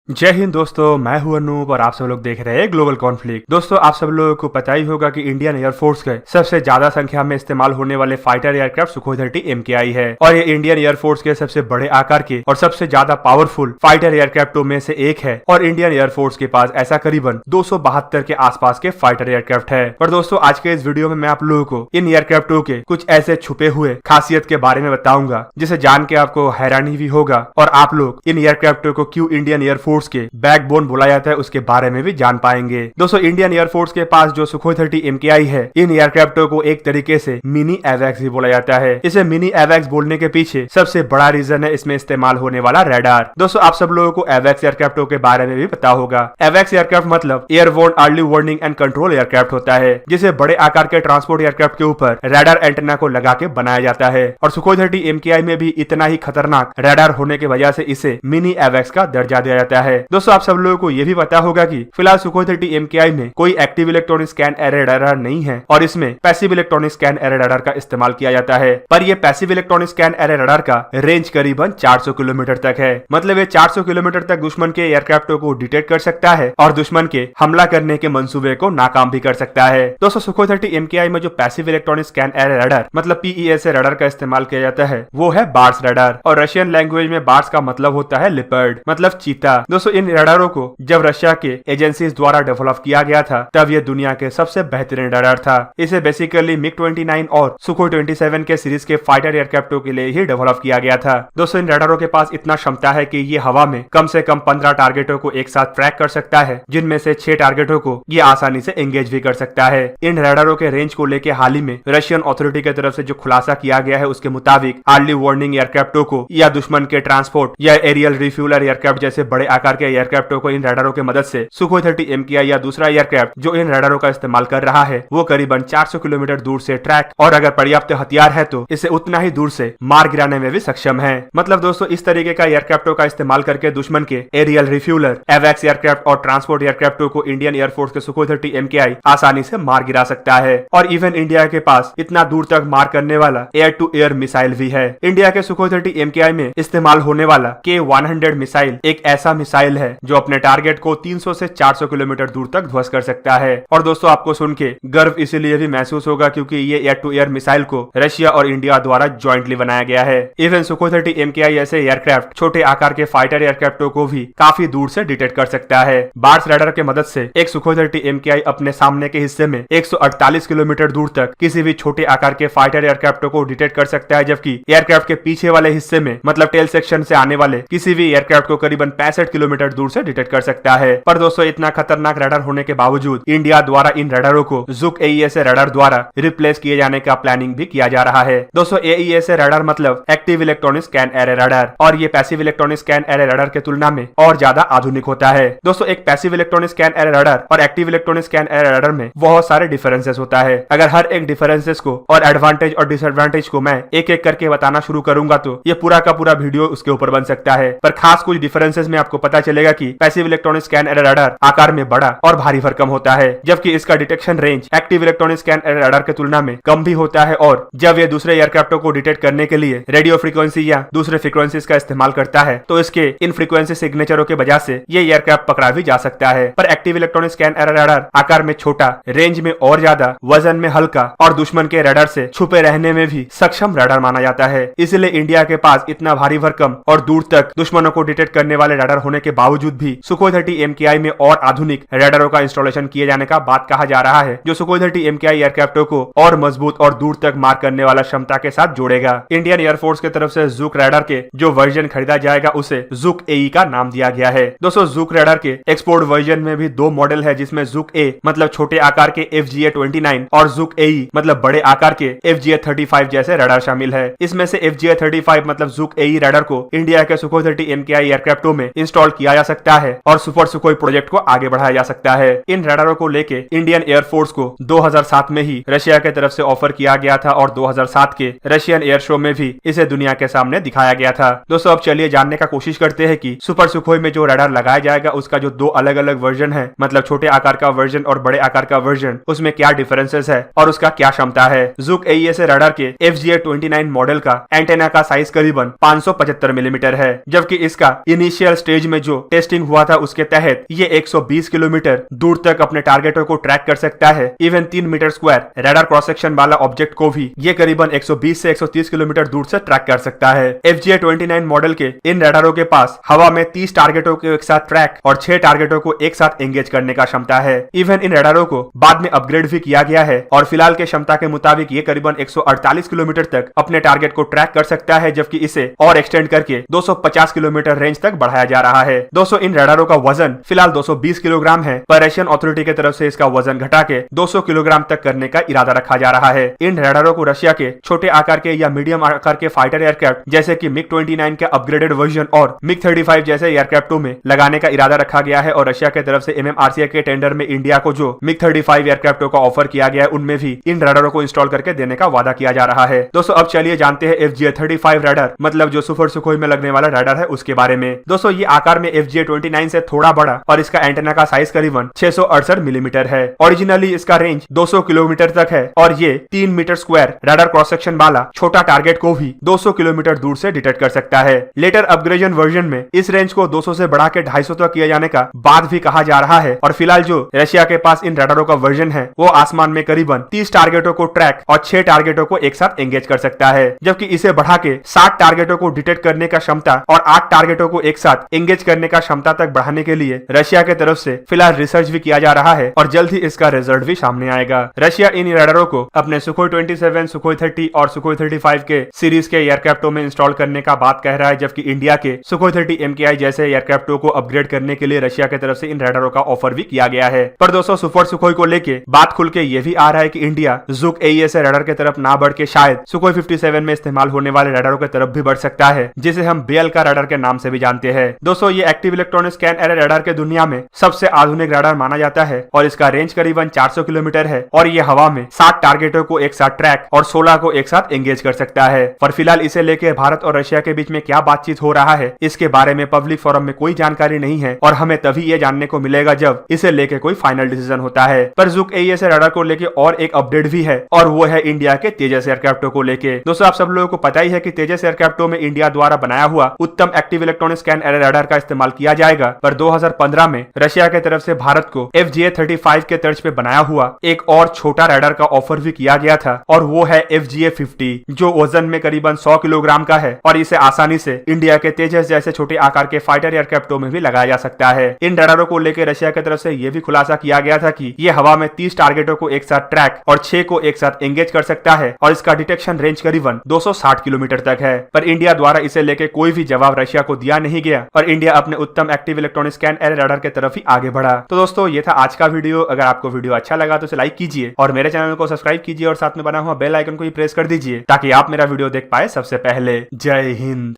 जय हिंद दोस्तों, मैं हूं अनूप और आप सब लोग देख रहे हैं ग्लोबल कॉन्फ्लिक्ट। दोस्तों, आप सब लोगों को पता ही होगा कि इंडियन एयरफोर्स के सबसे ज्यादा संख्या में इस्तेमाल होने वाले फाइटर एयरक्राफ्ट सुखोई 30 MKI है और ये इंडियन एयरफोर्स के सबसे बड़े आकार के और सबसे ज्यादा पावरफुल फाइटर एयरक्राफ्टों में से एक है। और इंडियन एयरफोर्स के पास ऐसा करीबन 272 के आसपास के फाइटर एयरक्राफ्ट है। और दोस्तों, आज के इस वीडियो में मैं आप लोगों को इन एयरक्राफ्टों के कुछ ऐसे छुपे हुए खासियत के बारे में बताऊंगा जिसे जान के आपको हैरानी भी होगा और आप लोग इन एयरक्राफ्टों को क्यों इंडियन एयरफोर्स के बैकबोन बोला जाता है उसके बारे में भी जान पाएंगे। दोस्तों, इंडियन एयरफोर्स के पास जो सुखोई 30 MKI है, इन एयरक्राफ्टों को एक तरीके से मिनी एवैक्स भी बोला जाता है। इसे मिनी एवैक्स बोलने के पीछे सबसे बड़ा रीजन है इसमें इस्तेमाल होने वाला रडार। दोस्तों, आप सब लोगों को एवैक्स एयरक्राफ्टों के बारे में भी पता होगा। एवैक्स एयरक्राफ्ट मतलब airborne early warning and control aircraft होता है, जिसे बड़े आकार के ट्रांसपोर्ट एयरक्राफ्ट के ऊपर रडार एंटेना को लगा के बनाया जाता है। और सुखोई 30 MKI में भी इतना ही खतरनाक रडार होने की वजह से इसे मिनी एवैक्स का दर्जा दिया जाता है। दोस्तों, आप सब लोगों को यह भी पता होगा कि फिलहाल सुखोई 30 MKI में कोई active electronic scan array radar नहीं है और इसमें passive electronic scan array radar का इस्तेमाल किया जाता है। पर यह passive electronic scan array radar का रेंज करीबन 400 किलोमीटर तक है। मतलब ये 400 किलोमीटर तक दुश्मन के एयरक्राफ्टों को डिटेक्ट कर सकता है और दुश्मन के हमला करने के मंसूबे को नाकाम भी कर सकता है। दोस्तों, सुखोई 30 MKI में जो passive electronic scan array radar मतलब PESA रडार का इस्तेमाल किया जाता है वो है बार्स रडार। और रशियन लैंग्वेज में बार्स का मतलब होता है लिपर्ड मतलब चीता। दोस्तों, इन रडारों को जब रशिया के एजेंसीज द्वारा डेवलप किया गया था तब ये दुनिया के सबसे बेहतरीन रडार था। इसे बेसिकली MiG-29 और सुखोई 27 के सीरीज के फाइटर एयरक्राफ्टों के लिए ही डेवलप किया गया था। दोस्तों, इन रडारों के पास इतना क्षमता है कि ये हवा में कम से कम 15 टारगेटों को एक साथ ट्रैक कर सकता है, जिनमें से 6 टारगेटों को ये आसानी से एंगेज भी कर सकता है। इन रडारों के रेंज को लेकर हाल ही में रशियन अथॉरिटी की तरफ से जो खुलासा किया गया है उसके मुताबिक अर्ली वार्निंग एयरक्राफ्टों को या दुश्मन के ट्रांसपोर्ट या एरियल रिफ्यूलर एयरक्राफ्ट जैसे बड़े आकार के एयरक्राफ्टों को इन रडारों की मदद से सुखोई 30 MKI या दूसरा एयरक्राफ्ट जो इन रडारों का इस्तेमाल कर रहा है वो करीबन 400 किलोमीटर दूर से ट्रैक और अगर पर्याप्त हथियार है तो इसे उतना ही दूर से मार गिराने में भी सक्षम है। मतलब दोस्तों, इस तरीके का एयरक्राफ्टों का इस्तेमाल करके दुश्मन के एरियल रिफ्यूलर, एवैक्स एयरक्राफ्ट और ट्रांसपोर्ट एयरक्राफ्टों को इंडियन एयरफोर्स के सुखोई 30 MKI आसानी से मार गिरा सकता है। और इवन इंडिया के पास इतना दूर तक मार करने वाला एयर टू एयर मिसाइल भी है। इंडिया के सुखोई 30 MKI में इस्तेमाल होने वाला K-100 मिसाइल एक ऐसा मिसाइल है जो अपने टारगेट को 300 से 400 किलोमीटर दूर तक ध्वस्त कर सकता है। और दोस्तों, आपको सुन के गर्व इसीलिए भी महसूस होगा क्योंकि ये एयर टू एयर मिसाइल को रशिया और इंडिया द्वारा ज्वाइंटली बनाया गया है। इवन सुखोई 30 MKI ऐसे एयरक्राफ्ट छोटे आकार के फाइटर एयरक्राफ्टों को भी काफी दूर से डिटेक्ट कर सकता है। बार्स रडार के मदद से एक सुखोई 30 MKI अपने सामने के हिस्से में 148 किलोमीटर दूर तक किसी भी छोटे आकार के फाइटर एयरक्राफ्टों को डिटेक्ट कर सकता है, जबकि एयरक्राफ्ट के पीछे वाले हिस्से में मतलब टेल सेक्शन से आने वाले किसी भी एयरक्राफ्ट को करीबन 65 किलोमीटर दूर से डिटेक्ट कर सकता है। पर दोस्तों, इतना खतरनाक रडार होने के बावजूद इंडिया द्वारा इन रडारों को जुक AESA रडार द्वारा रिप्लेस किए जाने का प्लानिंग भी किया जा रहा है। दोस्तों, AESA रडार मतलब active electronic scan array radar और ये passive electronic scan array radar के तुलना में और ज्यादा आधुनिक होता है। दोस्तों, एक passive electronic scan array radar और active electronic scan array radar में बहुत सारे डिफरेंसेस होता है। अगर हर एक डिफरेंसेस को और एडवांटेज और डिसएडवांटेज को मैं एक एक करके बताना शुरू करूंगा तो ये पूरा का पूरा वीडियो उसके ऊपर बन सकता है। पर खास कुछ डिफरेंसेस में आपको पता चलेगा कि passive electronic scan array radar आकार में बड़ा और भारी भरकम होता है, जबकि इसका detection range active electronic scan array radar के तुलना में कम भी होता है। और जब ये दूसरे एयरक्राफ्टों को डिटेक्ट करने के लिए रेडियो फ्रीक्वेंसी या दूसरे फ्रीक्वेंसीज का इस्तेमाल करता है तो इसके इन फ्रीक्वेंसी सिग्नेचरों के वजह से ये एयरक्राफ्ट पकड़ा भी जा सकता है। पर active electronic scan array radar आकार में छोटा, रेंज में और ज्यादा, वजन में हल्का और दुश्मन के रडार से छुपे रहने में भी सक्षम रडार माना जाता है। इसलिए इंडिया के पास इतना भारी भरकम और दूर तक दुश्मनों को डिटेक्ट करने वाले रडार होने के बावजूद भी सुखोई 30 MKI में और आधुनिक रडारों का इंस्टॉलेशन किए जाने का बात कहा जा रहा है, जो सुखोई 30 MKI एयरक्राफ्टों को और मजबूत और दूर तक मार करने वाला क्षमता के साथ जोड़ेगा। इंडियन एयरफोर्स की तरफ से जुक रडार के जो वर्जन खरीदा जाएगा उसे जुक AE का नाम दिया गया है। दोस्तों, जुक रडार के एक्सपोर्ट वर्जन में भी 2 मॉडल है, जिसमें जुक A मतलब छोटे आकार के FGA-29 और जुक AE मतलब बड़े आकार के FGA-35 जैसे रडार शामिल है। इसमें से FGA-35 मतलब जुक AE रडार को इंडिया के सुखोई 30 MKI एयरक्राफ्टों में इंस्टॉल किया जा सकता है और सुपर सुखोई प्रोजेक्ट को आगे बढ़ाया जा सकता है। इन रडारों को लेके इंडियन एयरफोर्स को 2007 में ही रशिया की तरफ से ऑफर किया गया था और 2007 के रशियन एयर शो में भी इसे दुनिया के सामने दिखाया गया था। दोस्तों, अब चलिए जानने का कोशिश करते हैं कि सुपर सुखोई में जो रडार लगाया जाएगा उसका जो 2 अलग अलग वर्जन है मतलब छोटे आकार का वर्जन और बड़े आकार का वर्जन, उसमें क्या डिफरेंसेस है और उसका क्या क्षमता है। जुक AESA रडार के FGA-29 मॉडल का एंटेना का साइज करीबन 575 मिलीमीटर है, जबकि इसका इनिशियल स्टेज में में जो टेस्टिंग हुआ था उसके तहत ये 120 किलोमीटर दूर तक अपने टारगेटों को ट्रैक कर सकता है। Even 3 metre square radar cross section वाला ऑब्जेक्ट को भी ये करीबन 120 से 130 किलोमीटर दूर से ट्रैक कर सकता है। FGA-29 मॉडल के इन रडारों के पास हवा में 30 टारगेटों को एक साथ ट्रैक और 6 टारगेटों को एक साथ एंगेज करने का क्षमता है। इवन इन रडारों को बाद में अपग्रेड भी किया गया है और फिलहाल के क्षमता के मुताबिक ये करीबन 148 किलोमीटर तक अपने टारगेट को ट्रैक कर सकता है, जबकि इसे और एक्सटेंड करके 250 किलोमीटर रेंज तक बढ़ाया जा रहा है। दोस्तों इन रडारों का वजन फिलहाल 220 किलोग्राम है, पर रशियन अथॉरिटी की तरफ से इसका वजन घटा के 200 किलोग्राम तक करने का इरादा रखा जा रहा है। इन रडारों को रशिया के छोटे आकार के या मीडियम आकार के फाइटर एयरक्राफ्ट जैसे कि MiG-29 के अपग्रेडेड वर्जन और MiG-35 जैसे एयरक्राफ्टों में लगाने का इरादा रखा गया है और रशिया की तरफ से MMRCA के टेंडर में इंडिया को जो MiG-35 एयरक्राफ्टों का ऑफर किया गया है उनमें भी इन रडारों को इंस्टॉल करके देने का वादा किया जा रहा है। दोस्तों अब चलिए जानते हैं FGA-35 रडार मतलब जो सुपर सुखोई में लगने वाला रडार है उसके बारे में। दोस्तों ये आकार में FGA-29 से थोड़ा बड़ा और इसका एंटेना का साइज करीबन 668 मिलीमीटर है। ओरिजिनली इसका रेंज 200 किलोमीटर तक है और ये 3 metre square radar cross section वाला छोटा टारगेट को भी 200 किलोमीटर दूर से डिटेक्ट कर सकता है। लेटर अपग्रेडेशन वर्जन में इस रेंज को 200 से बढ़ा के 250 तक किए जाने का बात भी कहा जा रहा है और फिलहाल जो रशिया के पास इन रडारों का वर्जन है वो आसमान में करीबन 30 टारगेटों को ट्रैक और 6 टारगेटों को एक साथ एंगेज कर सकता है, जबकि इसे बढ़ा के 60 टारगेटों को डिटेक्ट करने का क्षमता और 8 टारगेटों को एक साथ एंगेज करने का क्षमता तक बढ़ाने के लिए रशिया की तरफ से फिलहाल रिसर्च भी किया जा रहा है और जल्द ही इसका रिजल्ट भी सामने आएगा। रशिया इन रडारों को अपने सुखोई 27, सुखोई 30 और सुखोई 35 के सीरीज के एयरक्राफ्टों में इंस्टॉल करने का बात कह रहा है, जबकि इंडिया के सुखोई 30 MKI जैसे एयरक्राफ्टों को अपग्रेड करने के लिए रशिया की तरफ से इन रडारों का ऑफर भी किया गया है। पर दोस्तों सुपर सुखोई को लेके बात खुल के ये भी आ रहा है कि इंडिया जुक AES रडार की तरफ ना बढ़ के शायद सुखोई 57 में इस्तेमाल होने वाले रडारों की तरफ भी बढ़ सकता है, जिसे हम बेल का रडार के नाम से भी जानते हैं। दोस्तों ये active electronic scan array radar के दुनिया में सबसे आधुनिक रडार माना जाता है और इसका रेंज करीबन 400 किलोमीटर है और ये हवा में 60 टारगेटों को एक साथ ट्रैक और 16 को एक साथ एंगेज कर सकता है। पर फिलहाल इसे लेके भारत और रशिया के बीच में क्या बातचीत हो रहा है इसके बारे में पब्लिक फोरम में कोई जानकारी नहीं है और हमें तभी ये जानने को मिलेगा जब इसे लेके कोई फाइनल डिसीजन होता है। पर जुक AES रडार को लेके और एक अपडेट भी है और वो है इंडिया के तेजस एयरक्राफ्टों को लेके। दोस्तों आप सब लोगों को पता ही है कि तेजस एयरक्राफ्टों में इंडिया द्वारा बनाया हुआ उत्तम active electronic scan array radar का इस्तेमाल किया जाएगा, पर 2015 में रशिया की तरफ से भारत को FGA-35 के तर्ज पे बनाया हुआ एक और छोटा रडार का ऑफर भी किया गया था और वो है FGA-50 जो वजन में करीबन 100 किलोग्राम का है और इसे आसानी से इंडिया के तेजस जैसे छोटे आकार के फाइटर एयरक्राफ्टों में भी लगाया जा सकता है। इन रडारों को लेकर रशिया की तरफ से यह भी खुलासा किया गया था कि ये हवा में 30 टारगेटों को एक साथ ट्रैक और 6 को एक साथ एंगेज कर सकता है और इसका डिटेक्शन रेंज करीबन 260 किलोमीटर तक है। पर इंडिया द्वारा इसे लेकर कोई भी जवाब रशिया को दिया नहीं गया और इंडिया अपने उत्तम active electronic scan array radar की तरफ ही आगे बढ़ा। तो दोस्तों ये था आज का वीडियो। अगर आपको वीडियो अच्छा लगा तो इसे लाइक कीजिए और मेरे चैनल को सब्सक्राइब कीजिए और साथ में बना हुआ बेल आइकन को भी प्रेस कर दीजिए ताकि आप मेरा वीडियो देख पाए सबसे पहले। जय हिंद।